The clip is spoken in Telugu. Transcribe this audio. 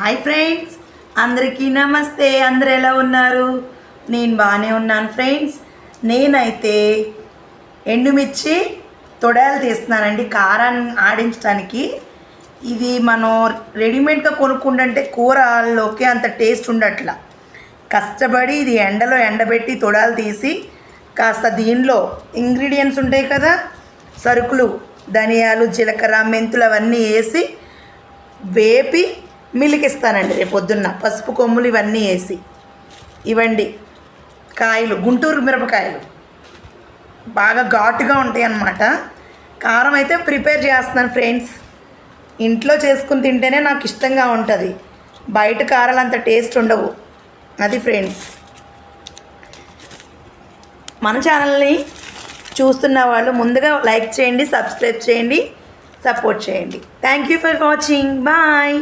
హాయ్ ఫ్రెండ్స్, అందరికీ నమస్తే. అందరు ఎలా ఉన్నారు? నేను బాగానే ఉన్నాను ఫ్రెండ్స్. నేనైతే ఎండుమిర్చి తొడాలు తీస్తున్నానండి కారాన్ని ఆడించడానికి. ఇది మనం రెడీమేడ్గా కొనుక్కుంటే కూరలోకి అంత టేస్ట్ ఉండట్లా. కష్టపడి ఇది ఎండలో ఎండబెట్టి తొడాలు తీసి కాస్త దీనిలో ఇంగ్రీడియంట్స్ ఉంటాయి కదా, సరుకులు, ధనియాలు, జీలకర్ర, మెంతులు అవన్నీ వేసి వేపి మిలికిస్తానండి. రేపు పొద్దున్న పసుపు కొమ్ములు ఇవన్నీ వేసి. ఇవ్వండి కాయలు, గుంటూరు మిరపకాయలు బాగా ఘాటుగా ఉంటాయి అన్నమాట. కారం అయితే ప్రిపేర్ చేస్తున్నాను ఫ్రెండ్స్. ఇంట్లో చేసుకుని తింటేనే నాకు ఇష్టంగా ఉంటుంది. బయట కారాలు అంత టేస్ట్ ఉండవు. అది ఫ్రెండ్స్, మన ఛానల్ని చూస్తున్న వాళ్ళు ముందుగా లైక్ చేయండి, సబ్స్క్రైబ్ చేయండి, సపోర్ట్ చేయండి. Thank you for watching. Bye.